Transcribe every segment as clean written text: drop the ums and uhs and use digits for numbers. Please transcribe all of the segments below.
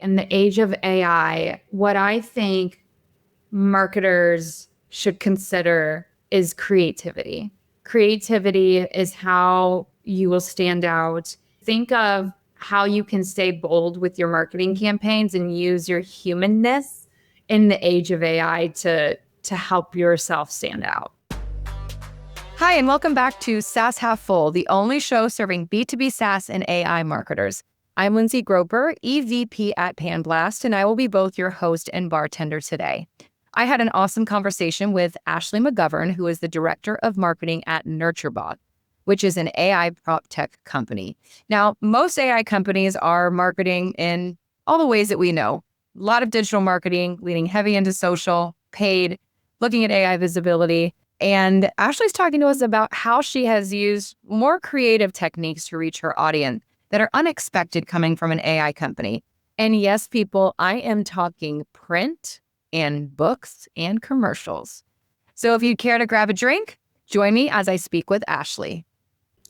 in the age of AI, what I think marketers should consider is creativity. Creativity is how you will stand out. Think of how you can stay bold with your marketing campaigns and use your humanness in the age of AI to help yourself stand out. Hi, and welcome back to SaaS Half Full, the only show serving B2B SaaS and AI marketers. I'm Lindsay Groper, EVP at Panblast, and I will be both your host and bartender today. I had an awesome conversation with Ashley McGovern, who is the Director of Marketing at NurtureBot, which is an AI PropTech company. Now, most AI companies are marketing in all the ways that we know. A lot of digital marketing, leaning heavy into social, paid, looking at AI visibility. And Ashley's talking to us about how she has used more creative techniques to reach her audience that are unexpected coming from an AI company. And yes, people, I am talking print and books and commercials. So if you'd care to grab a drink, join me as I speak with Ashley.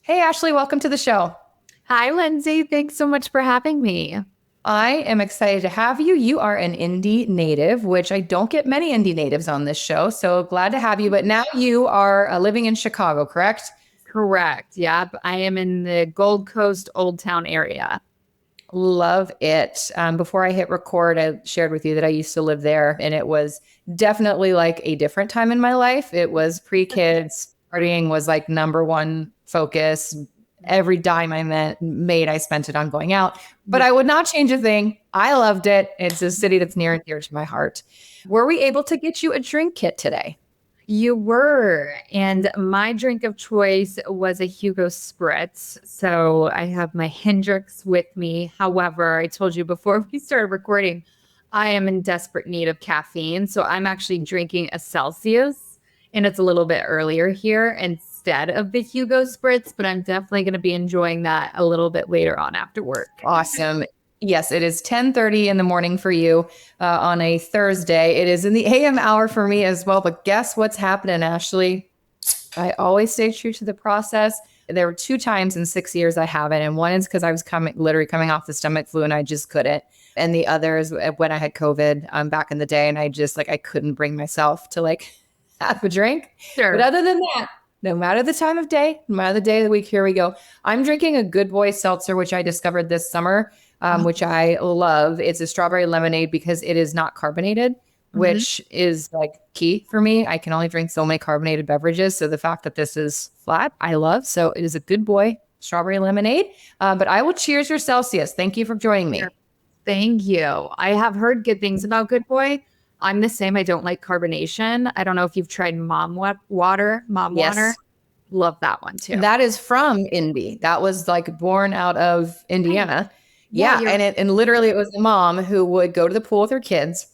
Hey, Ashley, welcome to the show. Hi, Lindsay. Thanks so much for having me. I am excited to have you. You are an Indy native, which I don't get many Indy natives on this show. So glad to have you. But now you are living in Chicago, correct? Correct. Yep. I am in the Gold Coast Old Town area. Love it. Before I hit record, I shared with you that I used to live there, and it was definitely like a different time in my life. It was pre-kids. Partying was like number one focus. Every dime I made, I spent it on going out. But I would not change a thing. I loved it. It's a city that's near and dear to my heart. Were we able to get you a drink kit today? You were. And my drink of choice was a Hugo Spritz. So I have my Hendrix with me. However, I told you before we started recording, I am in desperate need of caffeine. So I'm actually drinking a Celsius, and it's a little bit earlier here instead of the Hugo Spritz, but I'm definitely going to be enjoying that a little bit later on after work. Awesome. Yes, it is 10:30 in the morning for you on a Thursday. It is in the AM hour for me as well. But guess what's happening, Ashley? I always stay true to the process. There were 2 times in 6 years I haven't. And one is because I was literally coming off the stomach flu and I just couldn't. And the other is when I had COVID back in the day. And I just I couldn't bring myself to have a drink. Sure. But other than that, no matter the time of day, no matter the day of the week, here we go. I'm drinking a Good Boy seltzer, which I discovered this summer. Which I love. It's a strawberry lemonade because it is not carbonated, which is key for me. I can only drink so many carbonated beverages. So the fact that this is flat, I love. So it is a Good Boy strawberry lemonade. But I will cheers your Celsius. Thank you for joining me. Thank you. I have heard good things about Good Boy. I'm the same. I don't like carbonation. I don't know if you've tried Mom Water. Love that one too. That is from Indy. That was born out of Indiana. Yeah. And literally it was the mom who would go to the pool with her kids,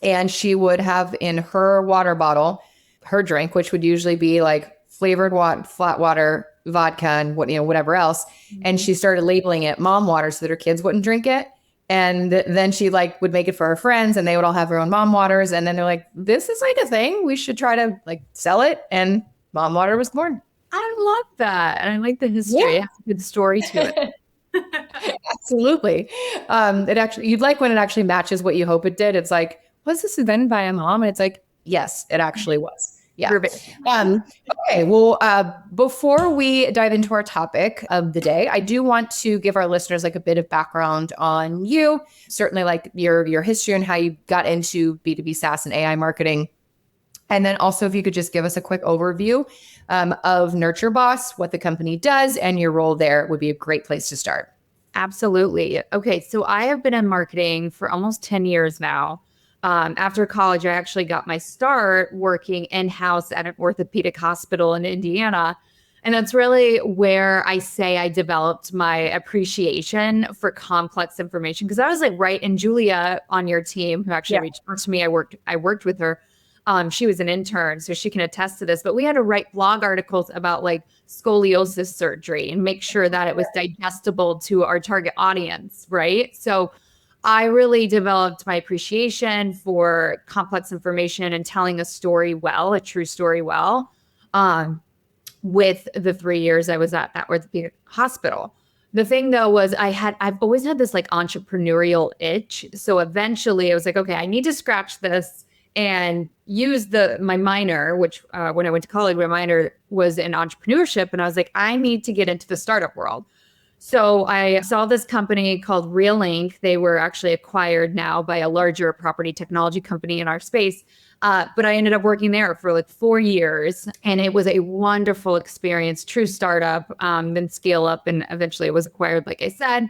and she would have in her water bottle, her drink, which would usually be flavored flat water, vodka, and whatever else. And she started labeling it mom water so that her kids wouldn't drink it. And then she would make it for her friends, and they would all have their own mom waters. And then they're like, this is a thing. We should try to sell it. And mom water was born. I love that. And I like the history. Yeah. It has a good story to it. Absolutely. You'd like when it actually matches what you hope it did. It's was this invented by a mom? And it's yes, it actually was. Yeah. Okay. Well, before we dive into our topic of the day, I do want to give our listeners a bit of background on you, certainly your history and how you got into B2B SaaS and AI marketing. And then also, if you could just give us a quick overview of NurtureBot, what the company does, and your role there would be a great place to start. Absolutely. Okay. So I have been in marketing for almost 10 years now. After college, I actually got my start working in-house at an orthopedic hospital in Indiana. And that's really where I say I developed my appreciation for complex information. Because I was right, and Julia on your team, who actually reached out to me, I worked with her. She was an intern, so she can attest to this. But we had to write blog articles about scoliosis surgery and make sure that it was digestible to our target audience, right? So I really developed my appreciation for complex information and telling a story well, a true story well, with the 3 years I was at that orthopedic hospital. The thing though was I've always had this like entrepreneurial itch. So eventually I was like, okay, I need to scratch this and use my minor, which when I went to college, my minor was in entrepreneurship. And I was like, I need to get into the startup world. So I saw this company called RealLink. They were actually acquired now by a larger property technology company in our space. But I ended up working there for like 4 years, and it was a wonderful experience, true startup, then scale up, and eventually it was acquired, like I said.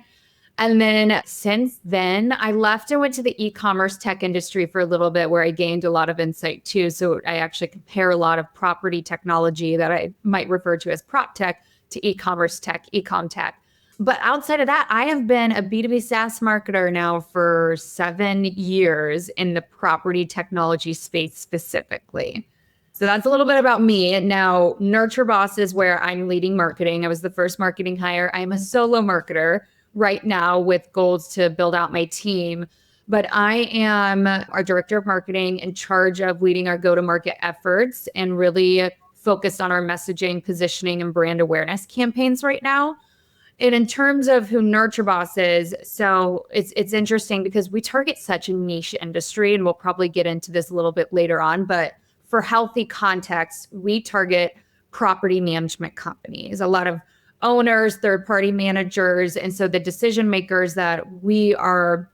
And then since then, I left and went to the e-commerce tech industry for a little bit where I gained a lot of insight too. So I actually compare a lot of property technology that I might refer to as PropTech to e-commerce tech, e-com tech. But outside of that, I have been a B2B SaaS marketer now for 7 years in the property technology space specifically. So that's a little bit about me. And now Nurture Boss is where I'm leading marketing. I was the first marketing hire. I'm a solo marketer right now with goals to build out my team. But I am our director of marketing in charge of leading our go-to-market efforts and really focused on our messaging, positioning, and brand awareness campaigns right now. And in terms of who Nurture Boss is, so it's interesting because we target such a niche industry, and we'll probably get into this a little bit later on. But for healthy context, we target property management companies, a lot of owners, third-party managers. And so the decision makers that we are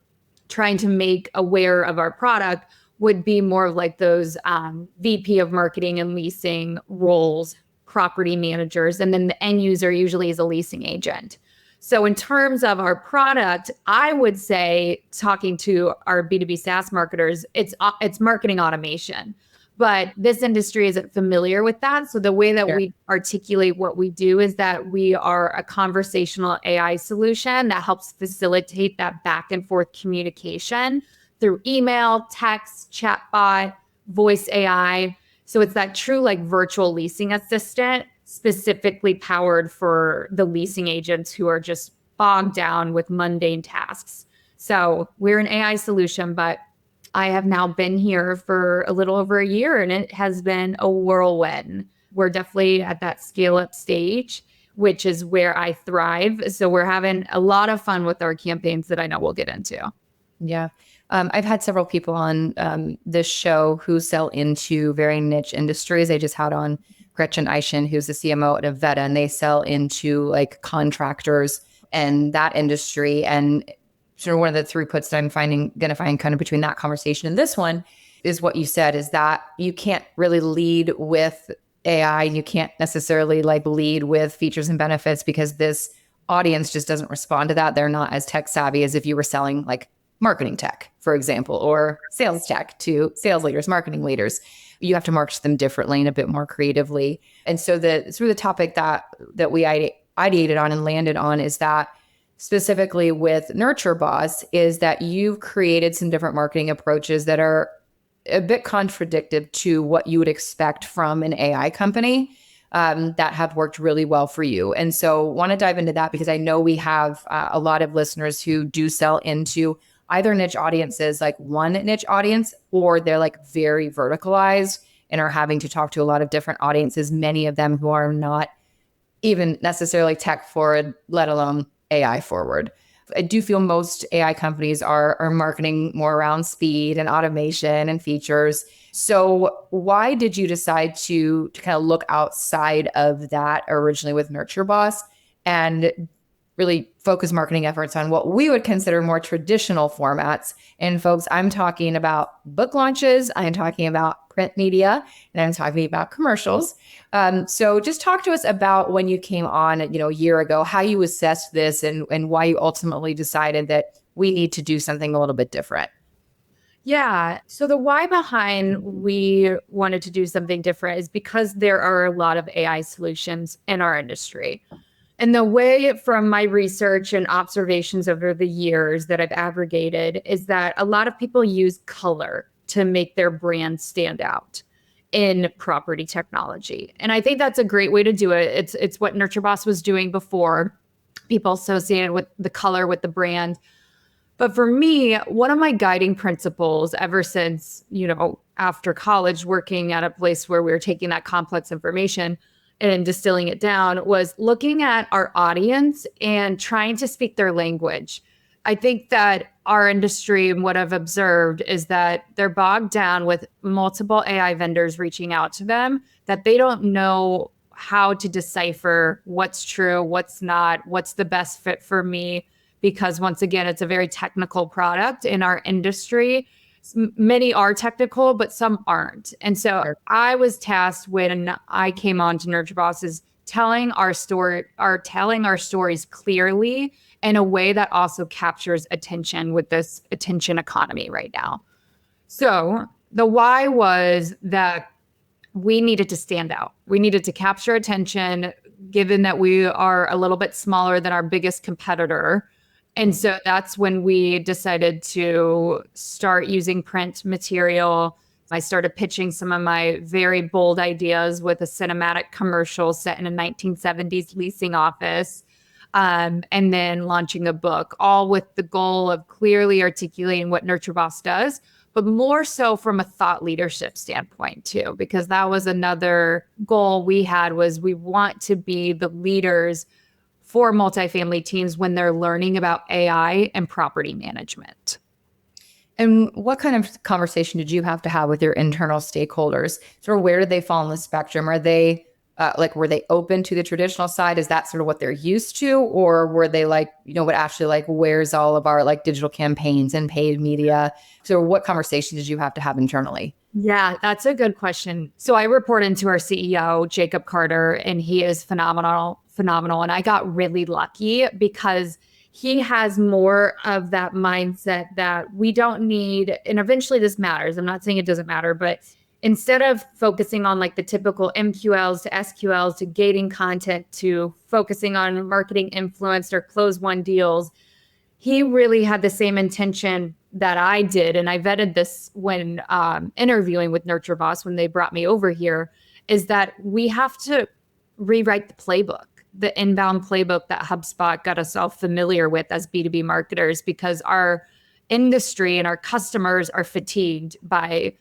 trying to make aware of our product would be more like those VP of marketing and leasing roles, property managers, and then the end user usually is a leasing agent. So in terms of our product, I would say, talking to our B2B SaaS marketers, it's marketing automation. But this industry isn't familiar with that. So the way that we articulate what we do is that we are a conversational AI solution that helps facilitate that back and forth communication through email, text, chatbot, voice AI. So it's that true like virtual leasing assistant specifically powered for the leasing agents who are just bogged down with mundane tasks. So we're an AI solution, but I have now been here for a little over a year and it has been a whirlwind. We're definitely at that scale up stage, which is where I thrive. So we're having a lot of fun with our campaigns that I know we'll get into. Yeah. I've had several people on this show who sell into very niche industries. I just had on Gretchen Eischen, who's the CMO at Avetta, and they sell into like contractors and that industry. And sort of one of the throughputs that I'm going to find kind of between that conversation and this one is what you said, is that you can't really lead with AI. You can't necessarily like lead with features and benefits because this audience just doesn't respond to that. They're not as tech savvy as if you were selling like marketing tech, for example, or sales tech to sales leaders, marketing leaders. You have to market them differently and a bit more creatively. And so the topic that we ideated on and landed on is that specifically with Nurture Boss is that you've created some different marketing approaches that are a bit contradictory to what you would expect from an AI company that have worked really well for you. And so want to dive into that because I know we have a lot of listeners who do sell into either niche audiences, like one niche audience, or they're like very verticalized and are having to talk to a lot of different audiences, many of them who are not even necessarily tech forward, let alone AI forward. I do feel most AI companies are marketing more around speed and automation and features. So why did you decide to kind of look outside of that originally with Nurture Boss and really focus marketing efforts on what we would consider more traditional formats? And folks, I'm talking about book launches, I'm talking about print media, and I'm talking about commercials. So just talk to us about when you came on, a year ago, how you assessed this and why you ultimately decided that we need to do something a little bit different. Yeah. So the why behind we wanted to do something different is because there are a lot of AI solutions in our industry. And the way from my research and observations over the years that I've aggregated is that a lot of people use color to make their brand stand out in property technology. And I think that's a great way to do it. It's what Nurture Boss was doing before. People associated with the color with the brand. But for me, one of my guiding principles ever since, after college, working at a place where we were taking that complex information, and distilling it down was looking at our audience and trying to speak their language. I think that our industry and what I've observed is that they're bogged down with multiple AI vendors reaching out to them, that they don't know how to decipher what's true, what's not, what's the best fit for me. Because once again, it's a very technical product in our industry. Many are technical, but some aren't. And so I was tasked when I came on to Nurture Boss is telling our stories clearly in a way that also captures attention with this attention economy right now. So the why was that we needed to stand out. We needed to capture attention, given that we are a little bit smaller than our biggest competitor. And so that's when we decided to start using print material. I started pitching some of my very bold ideas with a cinematic commercial set in a 1970s leasing office, and then launching a book, all with the goal of clearly articulating what Nurture Boss does, but more so from a thought leadership standpoint too, because that was another goal we had was we want to be the leaders for multifamily teams when they're learning about AI and property management. And what kind of conversation did you have to have with your internal stakeholders? Sort of where did they fall on the spectrum? Are they were they open to the traditional side? Is that sort of what they're used to? Or were they like, what actually like, where's all of our like digital campaigns and paid media? So what conversation did you have to have internally? Yeah, that's a good question. So I report into our CEO, Jacob Carter, and he is phenomenal. And I got really lucky because he has more of that mindset that we don't need, and eventually this matters. I'm not saying it doesn't matter, but instead of focusing on like the typical MQLs to SQLs to gating content to focusing on marketing influence or close one deals, he really had the same intention that I did. And I vetted this when interviewing with Nurture Boss when they brought me over here, is that we have to rewrite the playbook, the inbound playbook that HubSpot got us all familiar with as B2B marketers, because our industry and our customers are fatigued by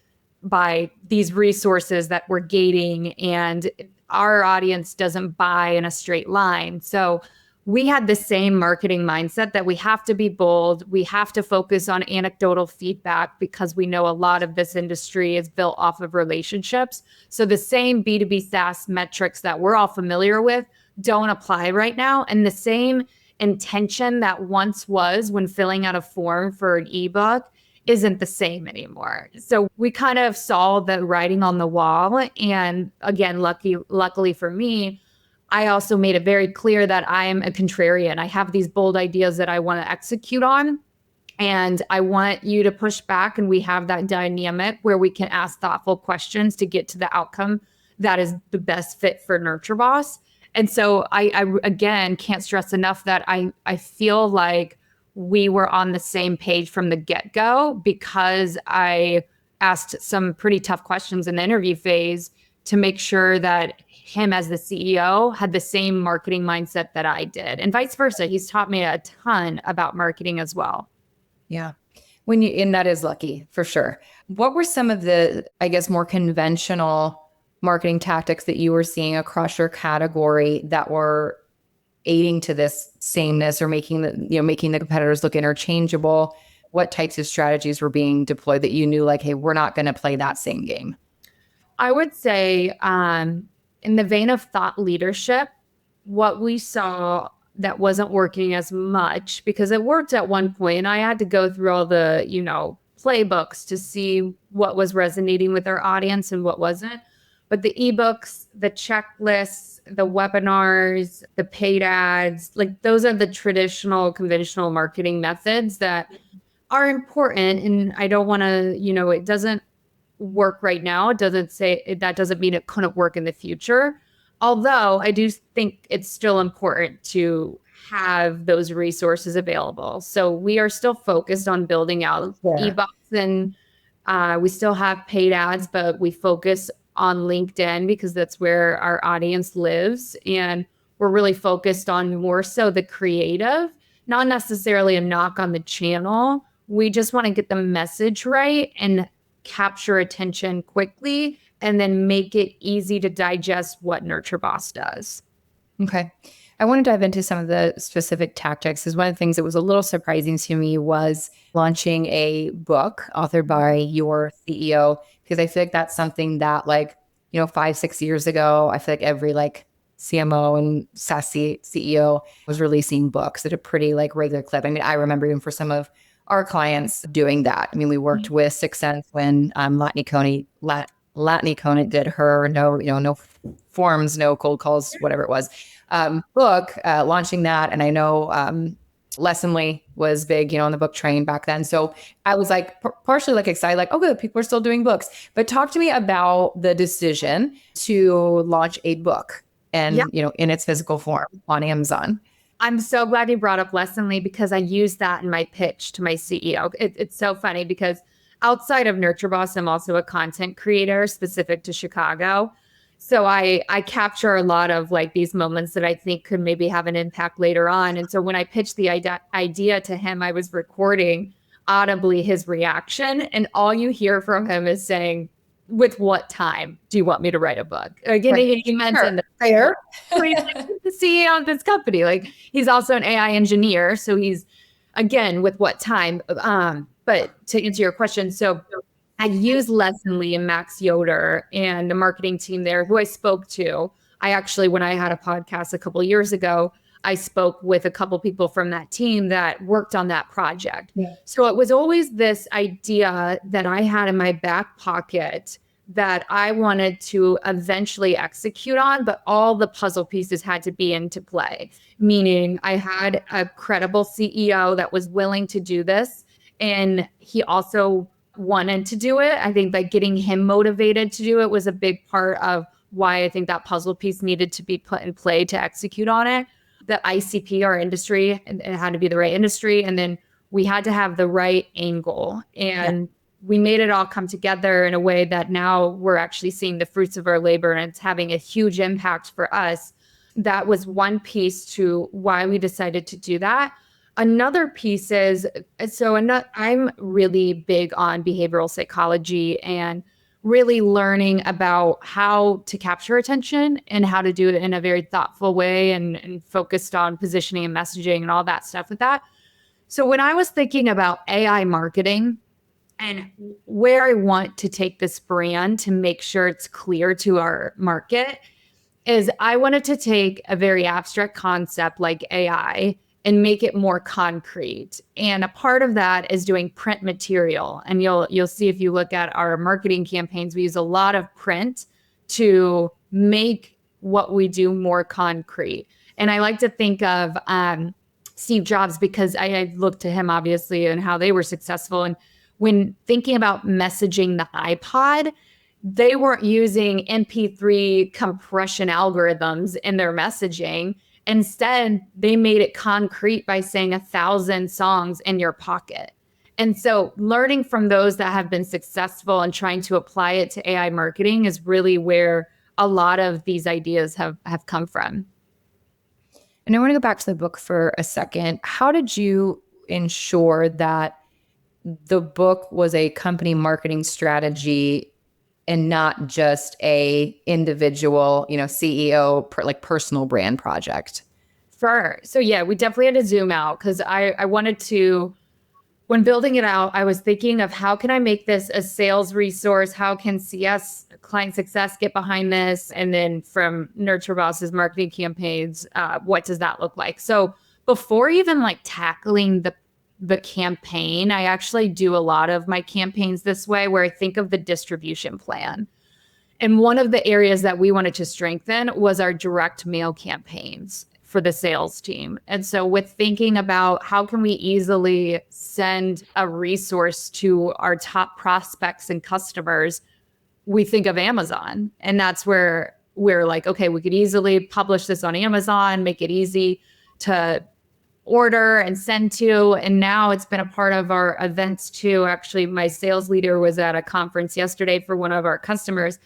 these resources that we're gating, and our audience doesn't buy in a straight line. So we had the same marketing mindset that we have to be bold. We have to focus on anecdotal feedback because we know a lot of this industry is built off of relationships. So the same B2B SaaS metrics that we're all familiar with don't apply right now. And the same intention that once was when filling out a form for an ebook isn't the same anymore. So we kind of saw the writing on the wall. And again, luckily for me, I also made it very clear that I am a contrarian. I have these bold ideas that I want to execute on, and I want you to push back. And we have that dynamic where we can ask thoughtful questions to get to the outcome that is the best fit for Nurture Boss. And so I again can't stress enough that I feel like we were on the same page from the get-go, because I asked some pretty tough questions in the interview phase to make sure that him as the CEO had the same marketing mindset that I did, and vice versa. He's taught me a ton about marketing as well. Yeah. And that is lucky for sure. What were some of the, I guess, more conventional marketing tactics that you were seeing across your category that were aiding to this sameness or making the competitors look interchangeable? What types of strategies were being deployed that you knew like, hey, we're not going to play that same game? I would say in the vein of thought leadership, what we saw that wasn't working as much, because it worked at one point and I had to go through all the, playbooks to see what was resonating with our audience and what wasn't. But the ebooks, the checklists, the webinars, the paid ads, like those are the traditional, conventional marketing methods that are important. And I don't want to, it doesn't work right now. It doesn't say that doesn't mean it couldn't work in the future. Although I do think it's still important to have those resources available. So we are still focused on building out ebooks, and we still have paid ads, but we focus on LinkedIn because that's where our audience lives. And we're really focused on more so the creative, not necessarily a knock on the channel. We just want to get the message right and capture attention quickly and then make it easy to digest what NurtureBoss does. Okay. I want to dive into some of the specific tactics, because one of the things that was a little surprising to me was launching a book authored by your CEO, because I feel like that's something that 5, 6 years ago, I feel like every CMO and SaaS CEO was releasing books at a pretty regular clip. I mean, I remember even for some of our clients doing that. I mean, we worked with Sixth Sense when Latney Conant did her no forms, no cold calls, whatever it was, book, launching that. And I know Lessonly was big, on the book train back then. So I was partially excited, oh, good, people are still doing books. But talk to me about the decision to launch a book and, in its physical form on Amazon. I'm so glad you brought up Lessonly, because I used that in my pitch to my CEO. It's so funny because outside of NurtureBoss, I'm also a content creator specific to Chicago. So I capture a lot of these moments that I think could maybe have an impact later on. And so when I pitched the idea to him, I was recording audibly his reaction. And all you hear from him is saying, "With what time do you want me to write a book?" Again, he mentioned fair. He's the CEO of this company. He's also an AI engineer. So he's, again, with what time? But to answer your question, so I use Lessonly and Max Yoder and the marketing team there, who I spoke to. I actually, when I had a podcast a couple of years ago, I spoke with a couple people from that team that worked on that project. Yeah. So it was always this idea that I had in my back pocket that I wanted to eventually execute on, but all the puzzle pieces had to be into play. Meaning I had a credible CEO that was willing to do this, and he also wanted to do it. I think getting him motivated to do it was a big part of why I think that puzzle piece needed to be put in play to execute on it. The ICP, our industry, it had to be the right industry. And then we had to have the right angle. And we made it all come together in a way that now we're actually seeing the fruits of our labor, and it's having a huge impact for us. That was one piece to why we decided to do that. Another piece is, I'm really big on behavioral psychology and really learning about how to capture attention and how to do it in a very thoughtful way and focused on positioning and messaging and all that stuff with that. So when I was thinking about AI marketing and where I want to take this brand to make sure it's clear to our market, is I wanted to take a very abstract concept like AI and make it more concrete. And a part of that is doing print material. And you'll see if you look at our marketing campaigns, we use a lot of print to make what we do more concrete. And I like to think of Steve Jobs, because I looked to him obviously and how they were successful. And when thinking about messaging the iPod, they weren't using MP3 compression algorithms in their messaging. Instead, they made it concrete by saying 1,000 songs in your pocket. And so learning from those that have been successful and trying to apply it to AI marketing is really where a lot of these ideas have come from. And I want to go back to the book for a second. How did you ensure that the book was a company marketing strategy and not just a individual, CEO, personal brand project? Sure. So yeah, we definitely had to zoom out, because I wanted to, when building it out, I was thinking of how can I make this a sales resource? How can CS, client success, get behind this? And then from NurtureBoss's marketing campaigns, what does that look like? So before even tackling the campaign, I actually do a lot of my campaigns this way, where I think of the distribution plan. And one of the areas that we wanted to strengthen was our direct mail campaigns for the sales team. And so with thinking about how can we easily send a resource to our top prospects and customers, we think of Amazon. And that's where we're like, okay, we could easily publish this on Amazon, make it easy to order and send to. And now it's been a part of our events too. Actually, my sales leader was at a conference yesterday for one of our customers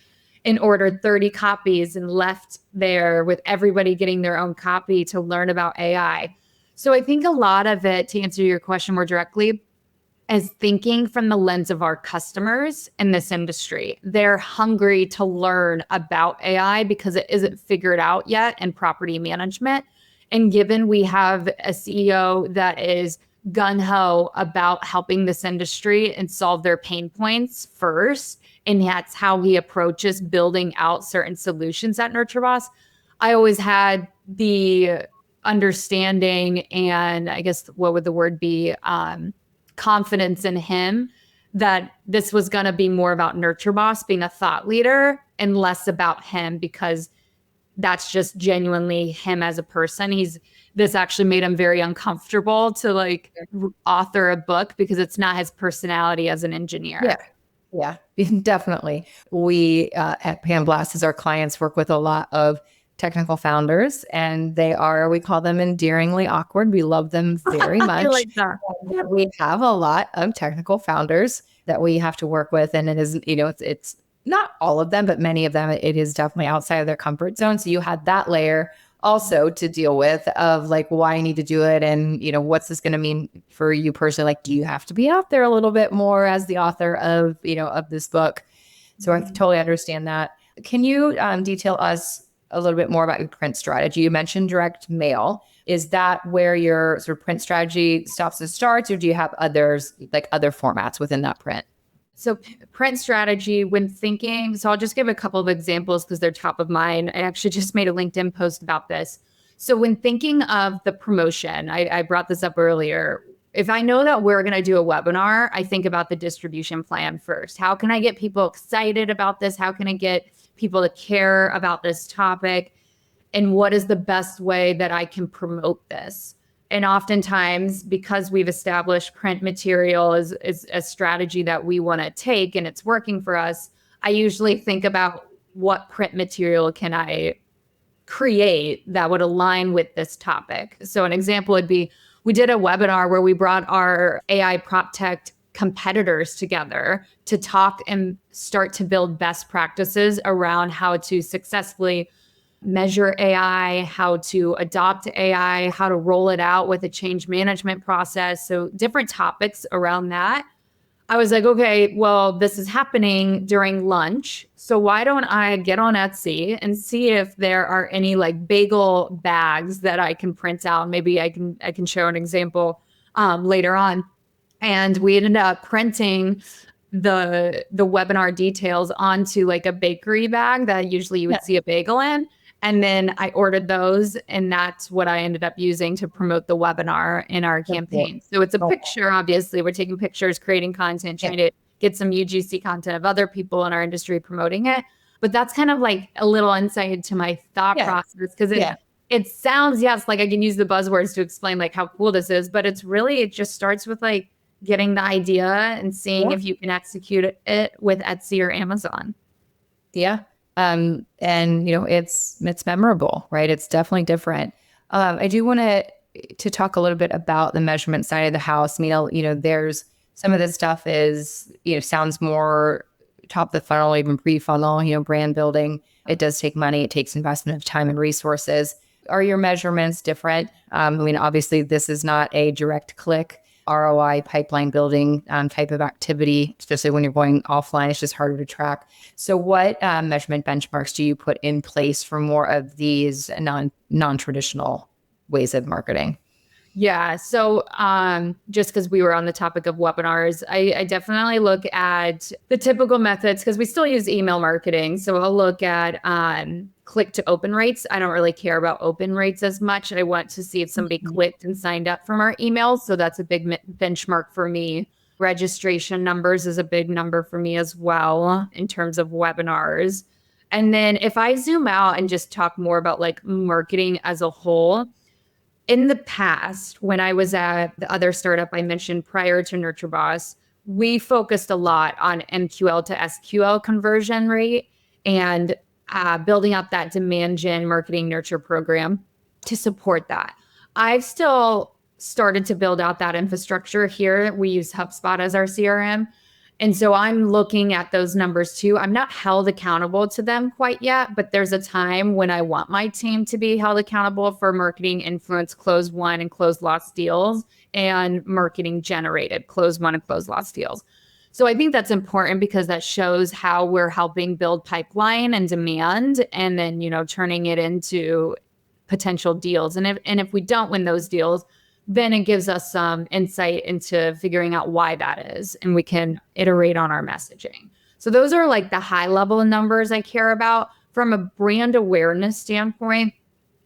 and ordered 30 copies and left there with everybody getting their own copy to learn about AI. So I think a lot of it, to answer your question more directly, as thinking from the lens of our customers in this industry. They're hungry to learn about AI because it isn't figured out yet in property management. And given we have a CEO that is gung-ho about helping this industry and solve their pain points first, and that's how he approaches building out certain solutions at NurtureBoss, I always had the understanding and I guess what would the word be? Confidence in him that this was going to be more about NurtureBoss being a thought leader and less about him, because that's just genuinely him as a person. This actually made him very uncomfortable to like author a book because it's not his personality as an engineer. Yeah, definitely. We at Panblast, as our clients, work with a lot of technical founders, and we call them endearingly awkward. We love them very much. I like that. We have a lot of technical founders that we have to work with, and it is, it's not all of them, but many of them, it is definitely outside of their comfort zone. So you had that layer also to deal with of like why I need to do it, and what's this going to mean for you personally? Like, do you have to be out there a little bit more as the author of of this book? So I totally understand that. Can you detail us a little bit more about your print strategy? You mentioned direct mail. Is that where your sort of print strategy stops and starts, or do you have other formats within that print? So print strategy when thinking, so I'll just give a couple of examples because they're top of mind. I actually just made a LinkedIn post about this. So when thinking of the promotion, I brought this up earlier. If I know that we're going to do a webinar, I think about the distribution plan first. How can I get people excited about this? How can I get people to care about this topic? And what is the best way that I can promote this? And oftentimes, because we've established print material as a strategy that we want to take and it's working for us, I usually think about what print material can I create that would align with this topic. So an example would be, we did a webinar where we brought our AI PropTech competitors together to talk and start to build best practices around how to successfully measure AI, how to adopt AI, how to roll it out with a change management process. So different topics around that. I was like, okay, well, this is happening during lunch. So why don't I get on Etsy and see if there are any like bagel bags that I can print out? Maybe I can show an example later on. And we ended up printing the webinar details onto like a bakery bag that usually you would see a bagel in. And then I ordered those, and that's what I ended up using to promote the webinar in our campaign. So it's a picture, obviously. We're taking pictures, creating content, trying to get some UGC content of other people in our industry promoting it. But that's kind of like a little insight into my thought process, because it sounds, yes, like I can use the buzzwords to explain like how cool this is, but it just starts with like getting the idea and seeing if you can execute it with Etsy or Amazon. Yeah. And it's memorable, right? It's definitely different. I do want to talk a little bit about the measurement side of the house. I mean, there's some of this stuff is, sounds more top of the funnel, even pre-funnel, brand building. It does take money. It takes investment of time and resources. Are your measurements different? I mean, obviously this is not a direct click ROI pipeline building type of activity, especially when you're going offline. It's just harder to track. So what measurement benchmarks do you put in place for more of these non-traditional ways of marketing? Yeah. So just because we were on the topic of webinars, I definitely look at the typical methods because we still use email marketing. So I'll look at click to open rates. I don't really care about open rates as much. I want to see if somebody clicked and signed up from our emails. So that's a big benchmark for me. Registration numbers is a big number for me as well in terms of webinars. And then if I zoom out and just talk more about like marketing as a whole, in the past, when I was at the other startup I mentioned prior to NurtureBoss, we focused a lot on MQL-to-SQL conversion rate and building up that demand gen marketing nurture program to support that. I've still started to build out that infrastructure here. We use HubSpot as our CRM. And so I'm looking at those numbers too. I'm not held accountable to them quite yet, but there's a time when I want my team to be held accountable for marketing influence close won and close lost deals, and marketing generated close won and close lost deals. So I think that's important because that shows how we're helping build pipeline and demand, and then, turning it into potential deals. And if we don't win those deals, then it gives us some insight into figuring out why that is, and we can iterate on our messaging. So those are like the high level numbers I care about. From a brand awareness standpoint,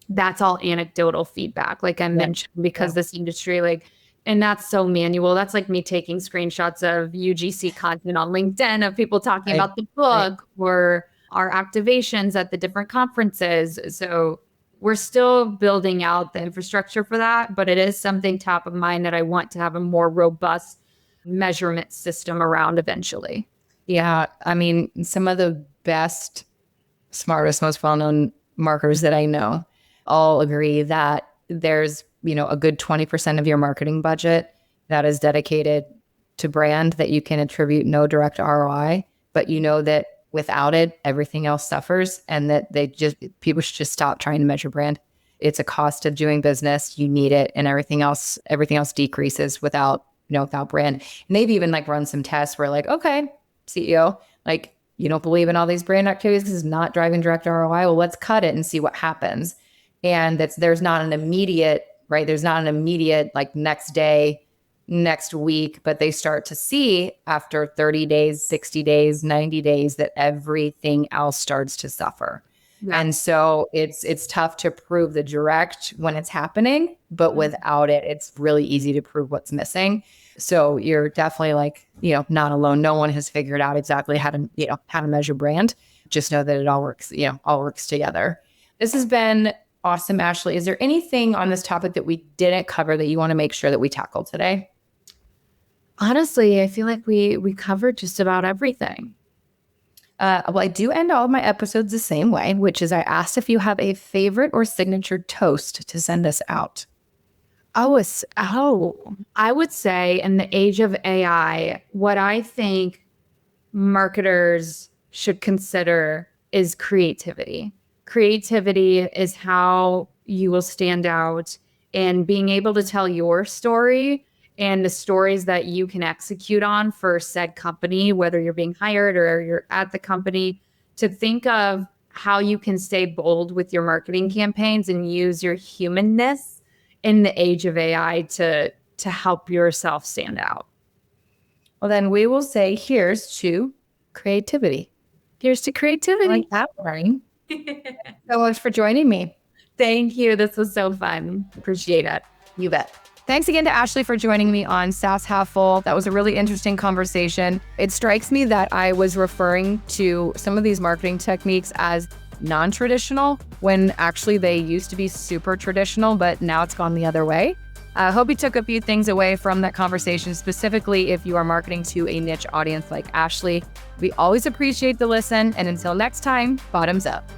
that's all anecdotal feedback, like I mentioned, because this industry, and that's so manual. That's like me taking screenshots of UGC content on LinkedIn of people talking about the book or our activations at the different conferences. So we're still building out the infrastructure for that, but it is something top of mind that I want to have a more robust measurement system around eventually. Yeah. I mean, some of the best, smartest, most well-known marketers that I know all agree that there's, a good 20% of your marketing budget that is dedicated to brand that you can attribute no direct ROI, but that without it, everything else suffers, and that people should just stop trying to measure brand. It's a cost of doing business. You need it, and everything else decreases without brand. And they've even run some tests where okay, CEO, you don't believe in all these brand activities because it's not driving direct ROI. Well, let's cut it and see what happens. And there's not an immediate next day, next week, but they start to see after 30 days, 60 days, 90 days that everything else starts to suffer. Yeah. And so it's tough to prove the direct when it's happening, but without it, it's really easy to prove what's missing. So you're definitely not alone. No one has figured out exactly how to measure brand. Just know that it all works together. This has been awesome, Ashley. Is there anything on this topic that we didn't cover that you want to make sure that we tackle today? Honestly, I feel like we covered just about everything. Well, I do end all of my episodes the same way, which is I asked if you have a favorite or signature toast to send us out. I would say in the age of AI, what I think marketers should consider is creativity. Creativity is how you will stand out, and being able to tell your story and the stories that you can execute on for said company, whether you're being hired or you're at the company, to think of how you can stay bold with your marketing campaigns and use your humanness in the age of AI to help yourself stand out. Well, then we will say here's to creativity. Here's to creativity. I like that, right? So much for joining me. Thank you. This was so fun. Appreciate it. You bet. Thanks again to Ashley for joining me on SaaS Half Full. That was a really interesting conversation. It strikes me that I was referring to some of these marketing techniques as non-traditional when actually they used to be super traditional, but now it's gone the other way. I hope you took a few things away from that conversation, specifically if you are marketing to a niche audience like Ashley. We always appreciate the listen, and until next time, bottoms up.